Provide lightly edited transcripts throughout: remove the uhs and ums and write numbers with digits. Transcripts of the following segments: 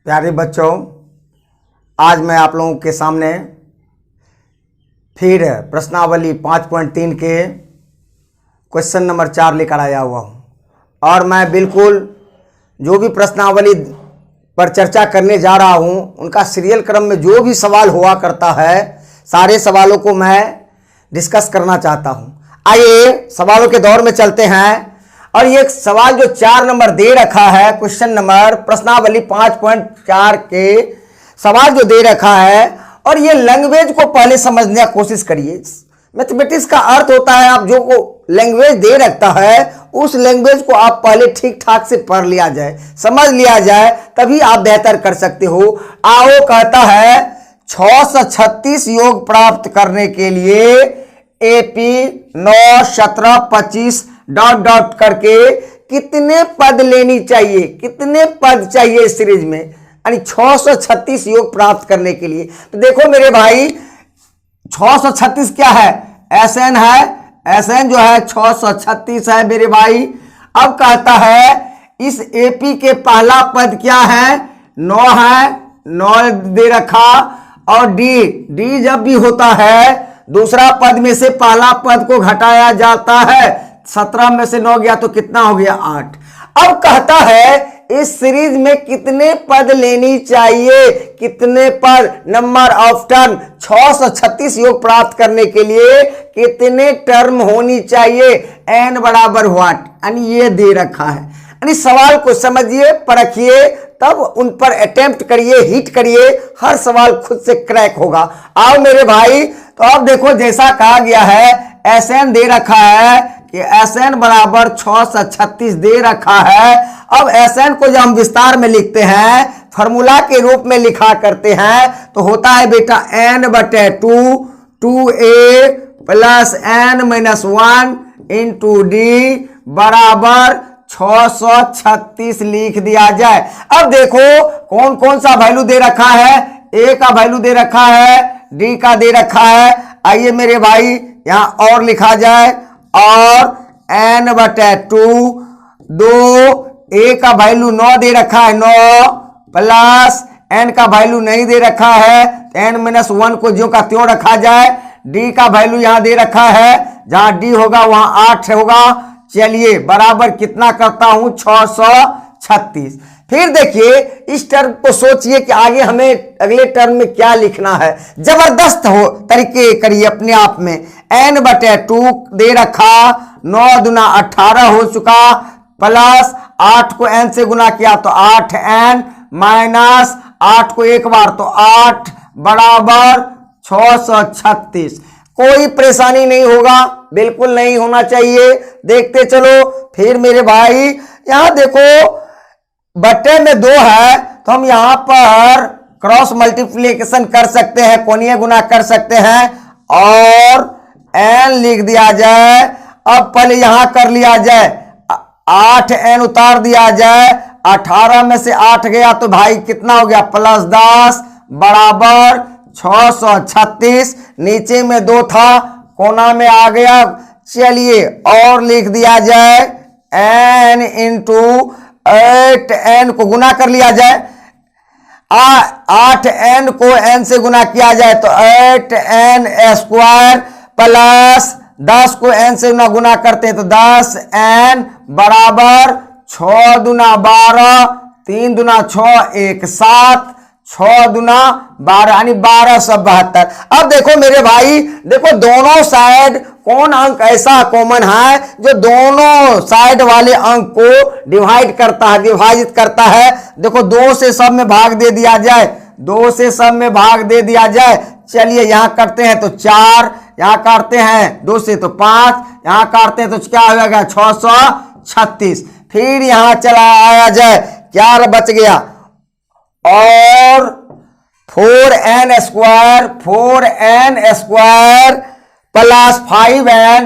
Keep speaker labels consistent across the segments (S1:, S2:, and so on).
S1: प्यारे बच्चों, आज मैं आप लोगों के सामने फिर प्रश्नावली 5.3 के क्वेश्चन नंबर 4 लेकर आया हुआ हूँ। और मैं बिल्कुल जो भी प्रश्नावली पर चर्चा करने जा रहा हूँ उनका सीरियल क्रम में जो भी सवाल हुआ करता है सारे सवालों को मैं डिस्कस करना चाहता हूँ। आइए सवालों के दौर में चलते हैं। और ये सवाल जो 4 नंबर दे रखा है, क्वेश्चन नंबर प्रश्नावली 5.4 के सवाल जो दे रखा है, और ये लैंग्वेज को पहले समझने की कोशिश करिए। मैथमेटिक्स का अर्थ होता है आप जो को लैंग्वेज दे रखता है उस लैंग्वेज को आप पहले ठीक ठाक से पढ़ लिया जाए, समझ लिया जाए, तभी आप बेहतर कर सकते हो। आओ कहता है 636 योग प्राप्त करने के लिए AP 9, 17, 25 डॉट डॉट करके कितने पद लेनी चाहिए, कितने पद चाहिए इस सीरीज में, यानी 636 योग प्राप्त करने के लिए। तो देखो मेरे भाई 636 क्या है, SN है, SN जो है 636 है मेरे भाई। अब कहता है इस AP के पहला पद क्या है, 9 है, 9 दे रखा। और D जब भी होता है दूसरा पद में से पहला पद को घटाया जाता है, 17 में से 9 गया तो कितना हो गया, 8। अब कहता है इस सीरीज में कितने पद लेनी चाहिए, कितने पद, नंबर ऑफ टर्म, 636 योग प्राप्त करने के लिए कितने टर्म होनी चाहिए, n बराबर व्हाट, यानी ये दे रखा है। यानी सवाल को समझिए, परखिए, तब उन पर अटेम्प्ट करिए, हिट करिए, हर सवाल खुद से क्रैक होगा। आओ मेरे भाई, तो अब देखो जैसा कहा गया है SN दे रखा है कि SN बराबर 636 दे रखा है। अब SN को जब हम विस्तार में लिखते हैं, फॉर्मूला के रूप में लिखा करते हैं, तो होता है बेटा n/2 2a plus n-1 into d बराबर 636 लिख दिया जाए। अब देखो कौन कौन सा वैल्यू दे रखा है, a का वैल्यू दे रखा है, d का दे रखा है। आइए मेरे भाई यहां और लिखा जाए, और n/2 2 a का वैल्यू 9 दे रखा है, 9 प्लस n का वैल्यू नहीं दे रखा है, n-1 को ज्यों का त्यों रखा जाए। d का वैल्यू यहां दे रखा है, जहां d होगा वहां 8 होगा। चलिए बराबर कितना करता हूं, 636। फिर देखिए इस टर्म को सोचिए कि आगे हमें अगले टर्म में क्या लिखना है। जबरदस्त हो तरीके करिए अपने आप में। n/2 दे रखा, 9 दूना 18 हो चुका, प्लस 8 को n से गुना किया तो 8n, माइनस 8 को एक बार तो 8 बराबर 636। कोई परेशानी नहीं होगा, बिल्कुल नहीं होना चाहिए। देखते चलो फिर मेरे भाई, यहां देखो बट्टे में 2 है तो हम यहां पर क्रॉस मल्टीप्लिकेशन कर सकते हैं, कोणीय गुना कर सकते हैं, और n लिख दिया जाए। अब पहले यहां कर लिया जाए, 8n उतार दिया जाए, 18 में से 8 गया तो भाई कितना हो गया, प्लस 10 बराबर 636। नीचे में 2 था, कोना में आ गया। चलिए और लिख दिया जाए, n इंटू 8n को गुना कर लिया जाए, 8n को n से गुना किया जाए तो 8n स्क्वायर, प्लस 10 को n से गुना करते हैं तो 10n बराबर 6 दूना 12, 3 दूना 6, 1 7, 6 दूना 12 यानी 1272। अब देखो मेरे भाई, देखो दोनों साइड कौन अंक ऐसा कॉमन है जो दोनों साइड वाले अंक को डिवाइड करता है, विभाजित करता है। देखो 2 से सब में भाग दे दिया जाए, 2 से सब में भाग दे दिया जाए। चलिए यहां करते हैं तो 4, यहां काटते हैं 2 से तो 5, यहां काटते हैं तो क्या हो जाएगा 636। फिर यहां चला आया जाए, क्या बच गया, और 4n स्क्वायर प्लस 5n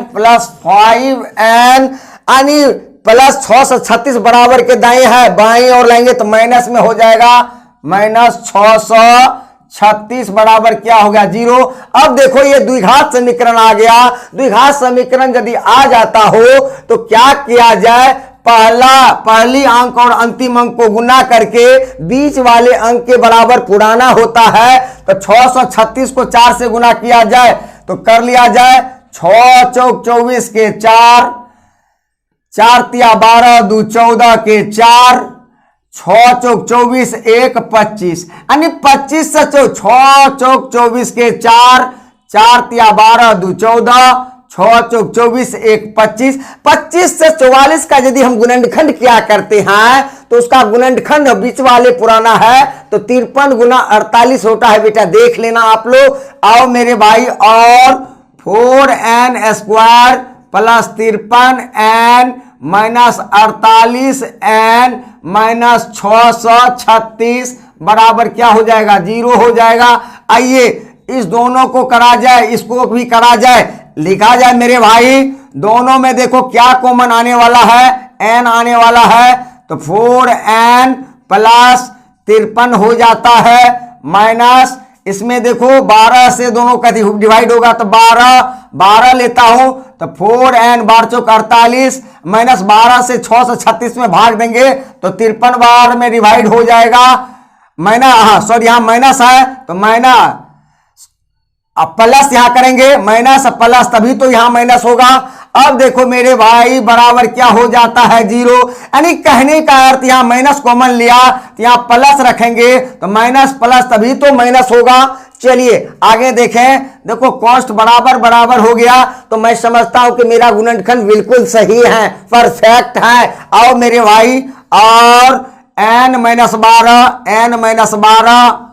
S1: यानी प्लस 636 बराबर के दाएं है, बाएं और लाएंगे तो माइनस में हो जाएगा, माइनस 636 बराबर क्या हो गया, 0। अब देखो ये द्विघात समीकरण आ गया। द्विघात समीकरण यदि आ जाता हो तो क्या किया जाए, पहली अंक और अंतिम अंक को गुना करके बीच वाले अंक के बराबर पुराना होता है। तो 636 को 4 से गुना किया जाए तो कर लिया जाए 6 चौक 24 के 4, 4 तिया 12 दू 14 के 4, 6 चौक 24 1 25, यानी 25 से 6 चौक 24 के 4, 4 तिया 12 दू 14, 6 चौक 24 1 25, 25 से 44 का यदि हम गुणनखंड किया करते हैं तो उसका गुणनखंड बीच वाले पुराना है तो 53 गुना 48 होता है। बेटा देख लेना आप लोग। आओ मेरे भाई, और 4n square plus 53n minus 48n minus 636 बराबर क्या हो जाएगा? 0 हो जाएगा। आइए इस दोनों को करा जाए, इसको भी करा जाए, लिखा जाए मेरे भाई। दोनों में देखो क्या कॉमन आने वाला है? n आने वाला है। तो 4n प्लस 53 हो जाता है माइनस, इसमें देखो 12 से दोनों का डिवाइड होगा तो 12 लेता हूं तो 4n 12 चौक 48 माइनस 12 से 6 से 36 में भाग देंगे तो 53 बार में डिवाइड हो जाएगा। यहां माइनस है तो माइनस, अब प्लस यहां करेंगे, माइनस प्लस, तभी तो यहां माइनस होगा। अब देखो मेरे भाई बराबर क्या हो जाता है? 0। यानी कहने का अर्थ यहां माइनस कॉमन लिया तो यहां प्लस रखेंगे तो माइनस प्लस तभी तो माइनस होगा। चलिए आगे देखें। देखो कॉस्ट बराबर बराबर हो गया तो मैं समझता हूं कि मेरा गुणनखंड बिल्कुल सही है, परफेक्ट है। आओ मेरे भाई, और n माइनस 12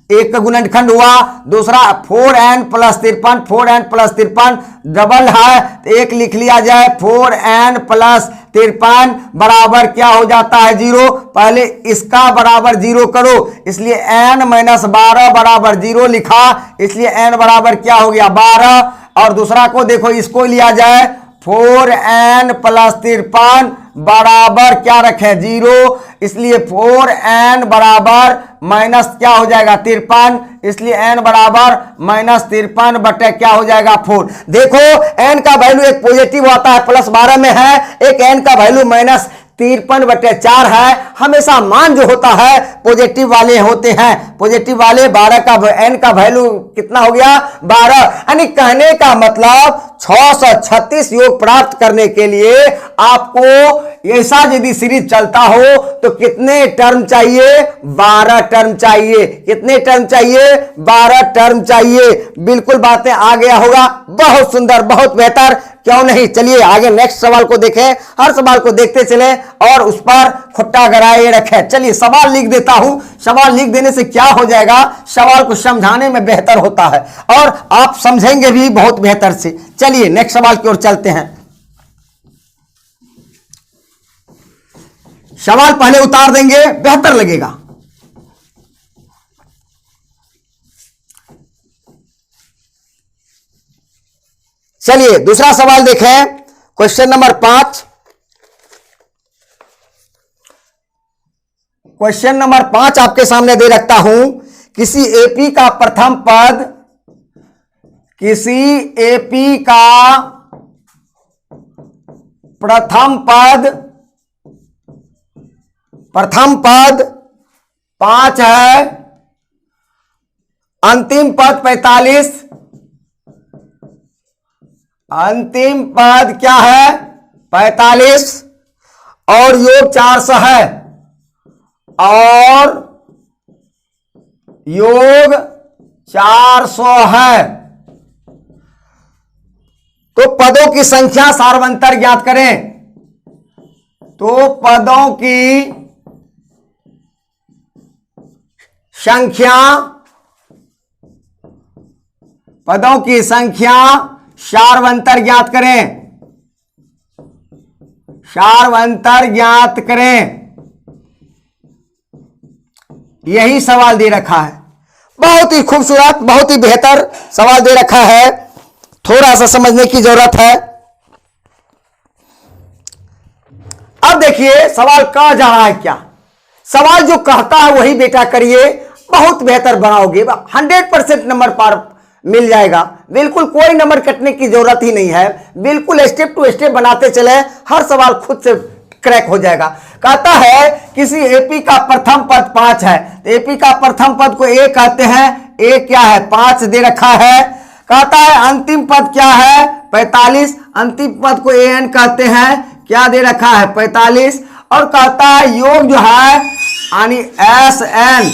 S1: एक का गुणनखंड हुआ, दूसरा 4n plus 53, 4n plus 53 double है तो एक लिख लिया जाए, 4n प्लस 53 बराबर क्या हो जाता है? 0। पहले इसका बराबर 0 करो, इसलिए n माइनस 12 बराबर 0 लिखा, इसलिए n बराबर क्या हो गया? 12। और दूसरा को देखो, इसको लिया जाए, 4n प्लस 53 बराबर क्या रखें? 0, इसलिए 4n बराबर माइनस क्या हो जाएगा? 53, इसलिए n बराबर माइनस 53 बटे क्या हो जाएगा? 4। देखो n का वैल्यू एक पॉजिटिव आता है, प्लस 12 में है, एक n का वैल्यू माइनस 53 बटे 4 है। हमेशा मान जो होता है पॉजिटिव वाले होते हैं, पॉजिटिव वाले। 12 का n का वैल्यू कितना हो गया? 12। यानी कहने का मतलब 636 योग प्राप्त करने के लिए आपको ऐसा यदि सीरीज चलता हो तो कितने टर्म चाहिए? 12 टर्म चाहिए। कितने टर्म चाहिए? 12 टर्म चाहिए। बिल्कुल बातें आ गया होगा। बहुत सुंदर, बहुत बेहतर, क्यों नहीं। चलिए आगे नेक्स्ट सवाल को देखें। हर सवाल को देखते चले और उस पर खुट्टा गड़ाए रखें। चलिए सवाल लिख देता हूं। सवाल लिख देने से क्या हो जाएगा? सवाल को समझाने में बेहतर होता है और आप समझेंगे भी बहुत बेहतर से। चलिए नेक्स्ट सवाल की ओर चलते हैं। सवाल पहले उतार देंगे, बेहतर लगेगा। चलिए दूसरा सवाल देखें। Question number 5। क्वेश्चन नंबर 5 आपके सामने दे रखता हूं। किसी एपी का प्रथम पद, किसी एपी का प्रथम पद 5 है, अंतिम पद 45, अंतिम पद क्या है? 45 और योग 400 है, और योग 400 है। तो पदों की संख्या सार्वंतर ज्ञात करें। तो पदों की संख्या सार्वंतर ज्ञात करें। सार्वंतर ज्ञात करें। यही सवाल दे रखा है। बहुत ही खूबसूरत, बहुत ही बेहतर सवाल दे रखा है। थोड़ा सा समझने की जरूरत है। अब देखिए सवाल कहां जा रहा है। क्या सवाल जो कहता है वही बेटा करिए, बहुत बेहतर बनाओगे। 100% नंबर पार मिल जाएगा। बिल्कुल कोई नंबर कटने की जरूरत ही नहीं है। बिल्कुल स्टेप टू स्टेप बनाते चले। हर सवाल खुद से क्रैक हो जाएगा। कहता है किसी एपी का प्रथम पद 5 है, तो एपी का प्रथम पद को ए कहते हैं, ए क्या है 5 दे रखा है। कहता है अंतिम पद क्या है 45, अंतिम पद को एन कहते हैं, क्या दे रखा है 45। और कहता है योग जो है यानी एस एन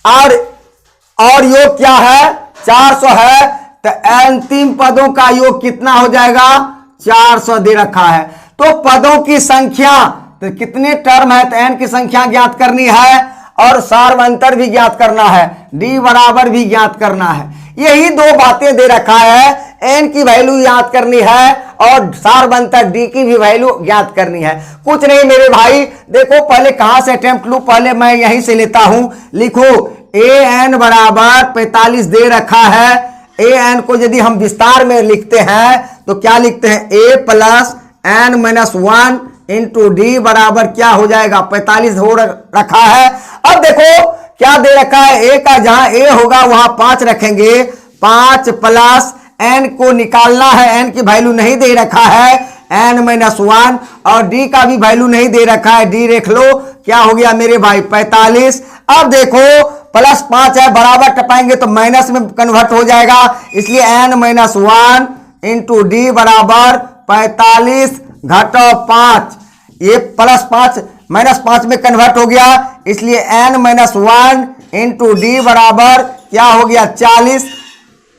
S1: और योग क्या है 400 है, तो अंतिम पदों का योग कितना हो जाएगा 400 दे रखा है। तो पदों की संख्या, तो कितने टर्म है, तो एन की संख्या ज्ञात करनी है और सार्वंतर भी ज्ञात करना है, डी बराबर भी ज्ञात करना है। यही दो बातें दे रखा है, एन की वैल्यू ज्ञात करनी है और सार्वंतर डी की भी वैल्यू ज्ञात करनी है। कुछ नहीं मेरे भाई, देखो पहले कहां से अटेम्प्ट लूं, पहले मैं यहीं से लेता हूं। लिखो ए एन बराबर 45 दे रखा है। ए एन को यदि हम विस्तार में लिखते हैं तो क्या लिखते हैं, A plus N minus 1 into D बराबर क्या हो जाएगा 45 हो रखा है। अब देखो क्या दे रखा है, ए का जहां ए होगा वहां 5 रखेंगे, 5 प्लस एन को निकालना है, एन की वैल्यू नहीं दे रखा है, एन माइनस 1 और डी का भी वैल्यू नहीं दे रखा है, डी देख लो क्या हो गया मेरे भाई 45। अब देखो प्लस 5 है, बराबर टपाएंगे तो माइनस में कन्वर्ट हो जाएगा, इसलिए एन माइनस 1 इंटू डी बराबर 45 घटाओ 5, ये प्लस 5 माइनस 5 में कन्वर्ट हो गया, इसलिए एन माइनस 1 इंटू डी बराबर क्या हो गया 40,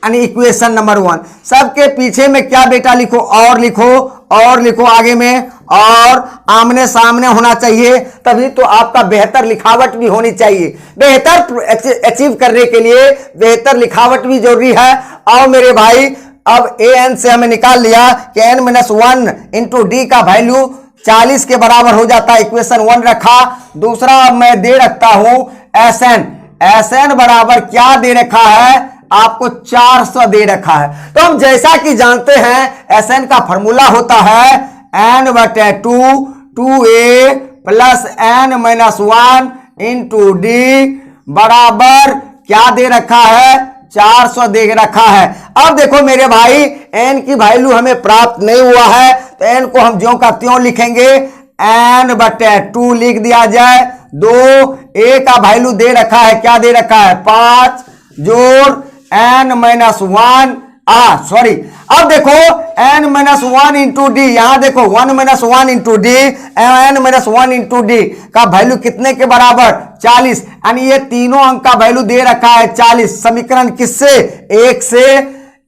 S1: यानी इक्वेशन नंबर 1। सबके पीछे में क्या बेटा लिखो, और लिखो, और लिखो आगे में, और आमने सामने होना चाहिए, तभी तो आपका बेहतर लिखावट भी होनी चाहिए। बेहतर अचीव करने के लिए बेहतर लिखावट भी जरूरी है। और मेरे भाई अब ए एन से हमें निकाल लिया कि एन माइनस 1 इंटू डी का वैल्यू 40 के बराबर हो जाता है, इक्वेशन 1 रखा। दूसरा मैं दे रखता हूं एस एन, एस एन बराबर क्या दे रखा है आपको 400 दे रखा है। तो हम जैसा कि जानते हैं एस एन का फॉर्मूला होता है एन बटे 2 plus N minus 1 into D बराबर क्या दे रखा है 400 दे रखा है। अब देखो मेरे भाई एन की वैल्यू हमें प्राप्त नहीं हुआ है, तो एन को हम ज्यों का त्यों लिखेंगे, एन बटे 2 लिख दिया जाए। 2 ए का वैल्यू दे रखा है, क्या दे रखा है 5 जोड़ एन माइनस 1 सॉरी, अब देखो एन माइनस 1 इंटू डी, यहां देखो 1 minus 1 into d, n minus 1 into d का वैल्यू कितने के बराबर 40, यानी ये तीनों अंक का वैल्यू दे रखा है 40। समीकरण किससे 1 से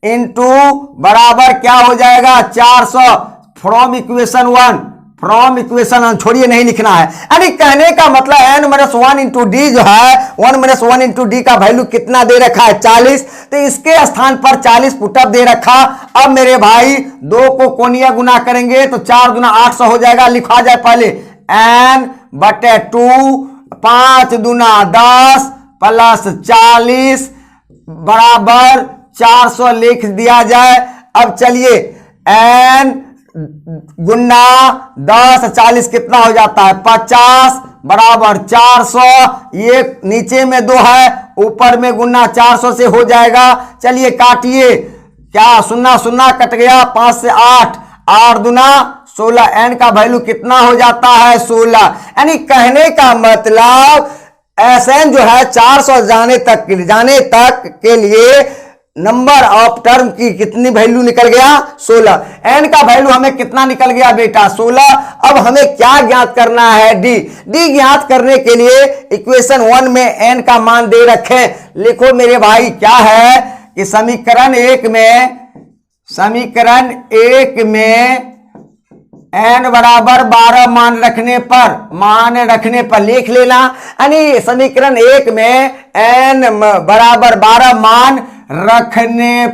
S1: इंटू बराबर क्या हो जाएगा 400 फ्रॉम इक्वेशन 1, फ्रॉम इक्वेशन छोड़िए नहीं लिखना है। यानी कहने का मतलब एन माइनस 1 इंटू डी जो है 1 माइनस 1 इंटू डी का वैल्यू कितना दे रखा है 40, तो इसके स्थान पर 40 पुटअप दे रखा। अब मेरे भाई 2 को कोणीय गुना करेंगे तो 4 गुना 800 हो जाएगा। लिखा जाए पहले एन बटे 2 5 दुना 10 प्लस 40 बराबर 400 लिख दिया जाए। अब चलिए एन गुना 10 40 कितना हो जाता है 50 बराबर 400, ये नीचे में 2 है ऊपर में गुना 400 से हो जाएगा। चलिए काटिए, क्या सुन्ना सुन्ना कट गया, 5 से 8 8 दुना 16, एन का वैल्यू कितना हो जाता है 16। यानी कहने का मतलब एस एन जो है 400 जाने तक के लिए नंबर ऑफ टर्म की कितनी वैल्यू निकल गया 16। एन का वैल्यू हमें कितना निकल गया बेटा 16। अब हमें क्या ज्ञात करना है डी ज्ञात करने के लिए इक्वेशन 1 में एन का मान दे रखे। लिखो मेरे भाई क्या है कि समीकरण 1 में एन बराबर 12 मान रखने पर लिख लेना। यानी समीकरण 1 में एन बराबर 12 मान रखने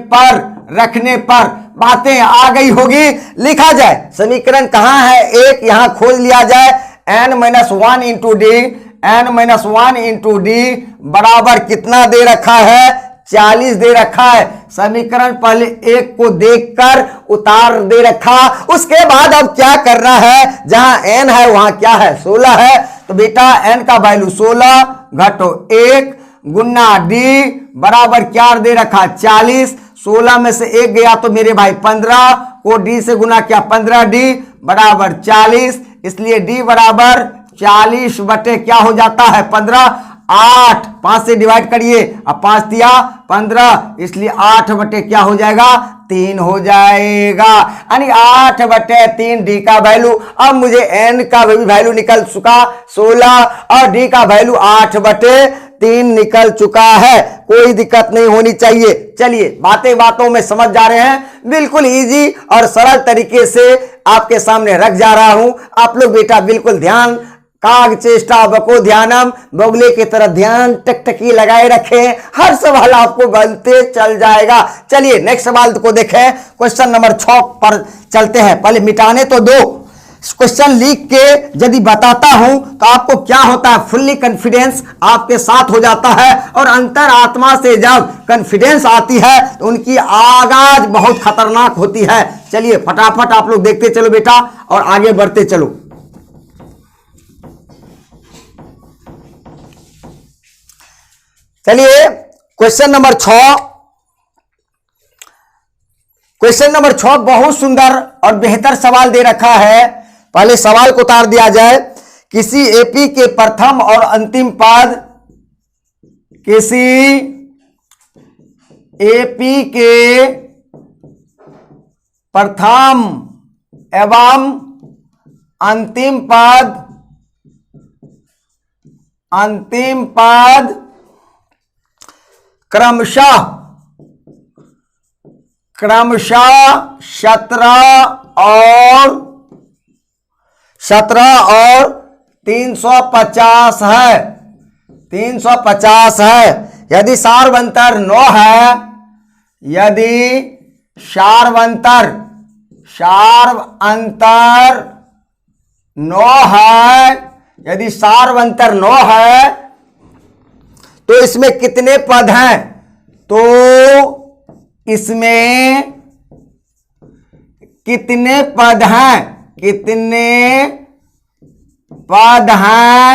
S1: पर बातें आ गई होगी। लिखा जाए समीकरण कहां है 1, यहां खोज लिया जाए n minus 1 into d, n minus 1 into D बराबर कितना दे रखा है 40 दे रखा है। समीकरण पहले 1 को देखकर उतार दे रखा। उसके बाद अब क्या करना है, जहां एन है वहां क्या है 16 है, तो बेटा एन का वैल्यू 16 घटो 1 गुना डी बराबर क्या दे रखा 40। 16 में से 1 गया तो मेरे भाई 15 को डी से गुना किया 15 डी बराबर 40, इसलिए डी बराबर 40 बटे क्या हो जाता है 15, 8, 5 से डिवाइड करिए, अब 5 दिया 15, इसलिए 8 बटे क्या हो जाएगा 3 हो जाएगा, यानी 8 बटे 3 डी का वैल्यू। अब मुझे एन का भी वैल्यू निकल चुका 16 और डी का वैल्यू 8 बटे 3 निकल चुका है, कोई दिक्कत नहीं होनी चाहिए। चलिए बातें बातों में समझ जा रहे हैं, बिल्कुल इजी और सरल तरीके से आपके सामने रख जा रहा हूं। आप लोग बेटा बिल्कुल ध्यान, काग चेष्टा बको ध्यानम, बगुले की तरह ध्यान टकटकी लगाए रखें, हर सवाल आपको बनते चल जाएगा। चलिए नेक्स्ट सवाल को देखें, क्वेश्चन नंबर 6 पर चलते हैं। पहले मिटाने तो दो, क्वेश्चन लिख के यदि बताता हूं तो आपको क्या होता है, फुल्ली कॉन्फिडेंस आपके साथ हो जाता है, और अंतर आत्मा से जब कॉन्फिडेंस आती है तो उनकी आगाज बहुत खतरनाक होती है। चलिए फटाफट आप लोग देखते चलो बेटा और आगे बढ़ते चलो। चलिए क्वेश्चन नंबर 6, क्वेश्चन नंबर 6 बहुत सुंदर और बेहतर सवाल दे रखा है। पहले सवाल को उतार दिया जाए। किसी एपी के प्रथम और अंतिम पद, किसी एपी के प्रथम एवं अंतिम पद क्रमशः 17 और 350 है, 350 है। यदि सार्वंतर 9 है, यदि सार्वंतर 9 है, यदि सार्वंतर 9 है तो इसमें कितने पद हैं, तो इसमें कितने पद हैं, कितने पद हैं,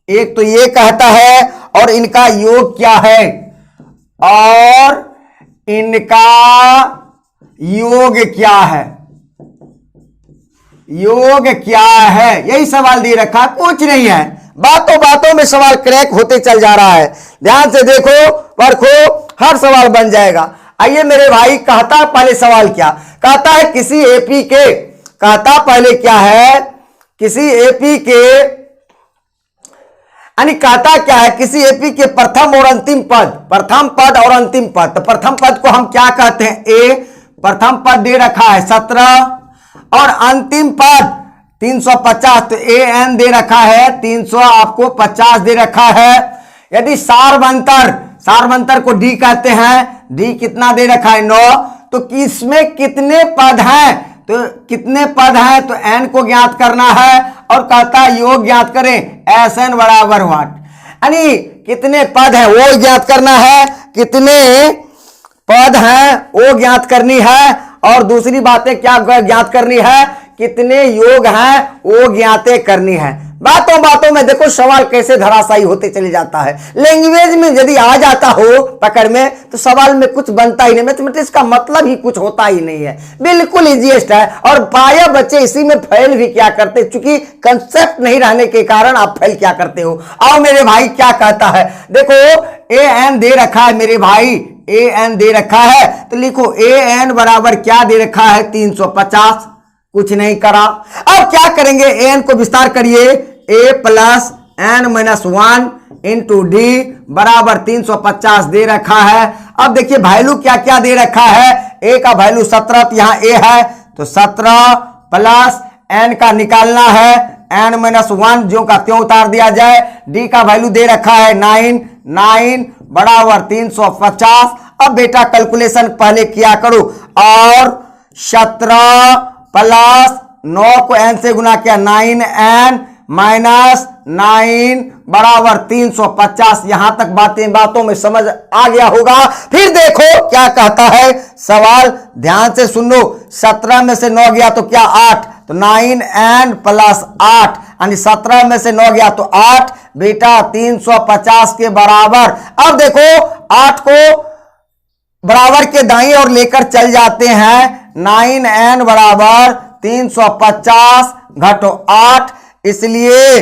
S1: एक तो ये कहता है, और इनका योग क्या है, और इनका योग क्या है, योग क्या है, यही सवाल दे रखा, कुछ नहीं है। बातों बातों में सवाल क्रैक होते चल जा रहा है, ध्यान से देखो परखो, हर सवाल बन जाएगा। आइए मेरे भाई, कहता पहले सवाल क्या कहता है, किसी एपी के, कहता पहले क्या है, किसी एपी के, यानी कहता क्या है, किसी एपी के प्रथम और अंतिम पद, प्रथम पद और अंतिम पद। तो प्रथम पद को हम क्या कहते हैं, ए, प्रथम पद दे रखा है 17 और अंतिम पद 350, तो ए एन दे रखा है 300, आपको 50 दे रखा है। यदि सार्वंतर को डी कहते हैं, डी कितना दे रखा है 9, तो किसमें कितने पद हैं, तो कितने पद हैं, तो एन को ज्ञात करना है, और कहता है योग ज्ञात करें, एस एन बराबर व्हाट, यानी कितने पद हैं वो ज्ञात करना है, कितने पद हैं वो ज्ञात करनी है, और दूसरी बातें क्या ज्ञात करनी है, कितने योग हैं वो ज्ञाते करनी है। बातों बातों में देखो सवाल कैसे धराशायी होते चले जाता है। लैंग्वेज में यदि आ जाता हो पकड़ में तो सवाल में कुछ बनता ही नहीं, मैथमेटिक्स का मतलब ही कुछ होता ही नहीं है, बिल्कुल इजीएस्ट है। और पाया बच्चे इसी में फेल भी क्या करते, चूंकि कंसेप्ट नहीं रहने के कारण आप फेल क्या करते हो। आओ मेरे भाई क्या कहता है, देखो ए एन दे रखा है मेरे भाई, ए एन दे रखा है, तो लिखो ए एन बराबर क्या दे रखा है 350, कुछ नहीं करा। अब क्या करेंगे, एन को विस्तार करिए, A plus N minus 1 into D बराबर 350 दे रखा है। अब देखिए वैल्यू क्या क्या दे रखा है, ए का वैल्यू 17, तो यहां ए है तो 17 प्लस एन का निकालना है, एन माइनस 1 जो का त्यों उतार दिया जाए, डी का वैल्यू दे रखा है 9 बराबर 350। अब बेटा कैलकुलेशन पहले किया करो, और 17 प्लस 9 को n से गुना किया 9n माइनस 9 बराबर 350। यहां तक बातों में समझ आ गया होगा। फिर देखो क्या कहता है सवाल, ध्यान से सुन लो। 17 में से 9 गया तो क्या 8, तो 9n प्लस 8, यानी 17 में से 9 गया तो 8, बेटा 350 के बराबर। अब देखो 8 को बराबर के दाईं ओर लेकर चल जाते हैं, 9n बराबर 350 घटो 8, इसलिए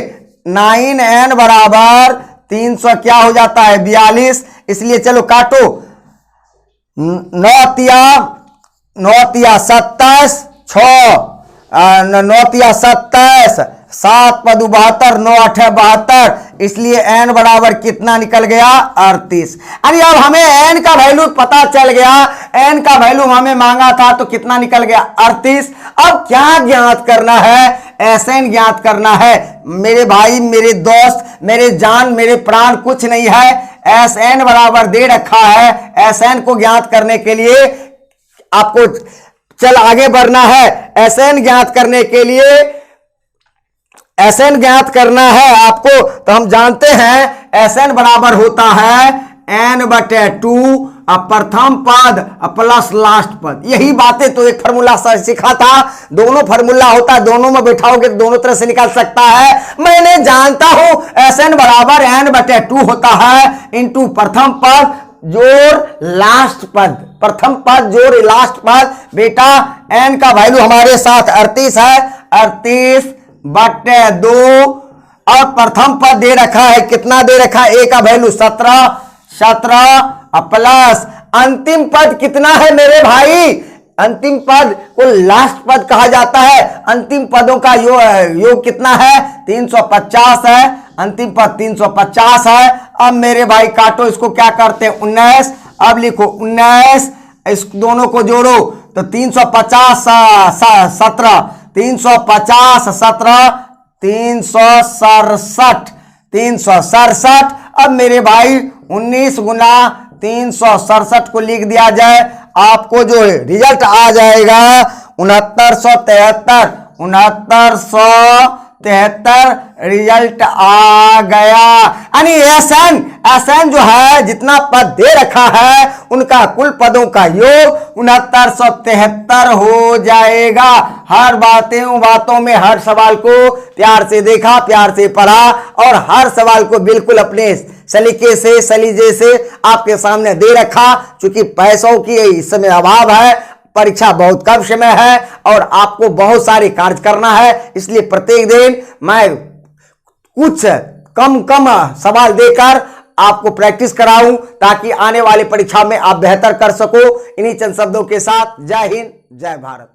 S1: 9n बराबर 300 क्या हो जाता है 42। इसलिए चलो काटो, 9 तिया 27, 9 तिया 27, 7 पद 72, 9 8 72, इसलिए n बराबर कितना निकल गया 38। अरे अब हमें n का वैल्यू पता चल गया, n का वैल्यू हमें मांगा था तो कितना निकल गया 38। अब क्या ज्ञात करना है, Sn ज्ञात करना है। मेरे भाई, मेरे दोस्त, मेरे जान, मेरे प्राण कुछ नहीं है, Sn बराबर दे रखा है। Sn को ज्ञात करने के लिए आपको चल आगे बढ़ना है। Sn ज्ञात करने के लिए Sn ज्ञात करना है आपको, तो हम जानते हैं Sn बराबर होता है n/2 प्रथम पद प्लस लास्ट पद। यही बातें तो एक फार्मूला सीखा था, दोनों फार्मूला होता है, दोनों में बैठाओगे तो दोनों तरह से निकाल सकता है। मैंने जानता हूं Sn बराबर n/2 होता है इंटू प्रथम पद जोड़ लास्ट पद, प्रथम पद जोड़ लास्ट पद। बेटा n का वैल्यू हमारे साथ 38 है, 38/2 और प्रथम पद दे रखा है, कितना दे रखा है, a का वैल्यू 17 प्लस अंतिम पद कितना है मेरे भाई, अंतिम पद को लास्ट पद कहा जाता है। अंतिम पदों का योग कितना है 350 है, अंतिम पद 350 है। अब मेरे भाई काटो, इसको क्या करते हैं 19, अब लिखो 19, इस दोनों को जोड़ो तो 350 17, 350 17 367, 367। अब मेरे भाई 19 गुना 367 को लिख दिया जाए, आपको जो रिजल्ट आ जाएगा 6973, 6973 रिजल्ट आ गया। यानी Sn जो है जितना पद दे रखा है उनका कुल पदों का योग 6973 हो जाएगा। हर बातों में हर सवाल को प्यार से देखा, प्यार से पढ़ा और हर सवाल को बिल्कुल अपने सलीके से सलीजे से आपके सामने दे रखा। क्योंकि पैसों की इस समय अभाव है, परीक्षा बहुत कम समय है और आपको बहुत सारे कार्य करना है, इसलिए प्रत्येक दिन मैं कुछ कम सवाल देकर आपको प्रैक्टिस कराऊं ताकि आने वाली परीक्षा में आप बेहतर कर सको। इन्हीं चंद शब्दों के साथ जय हिंद, जय भारत।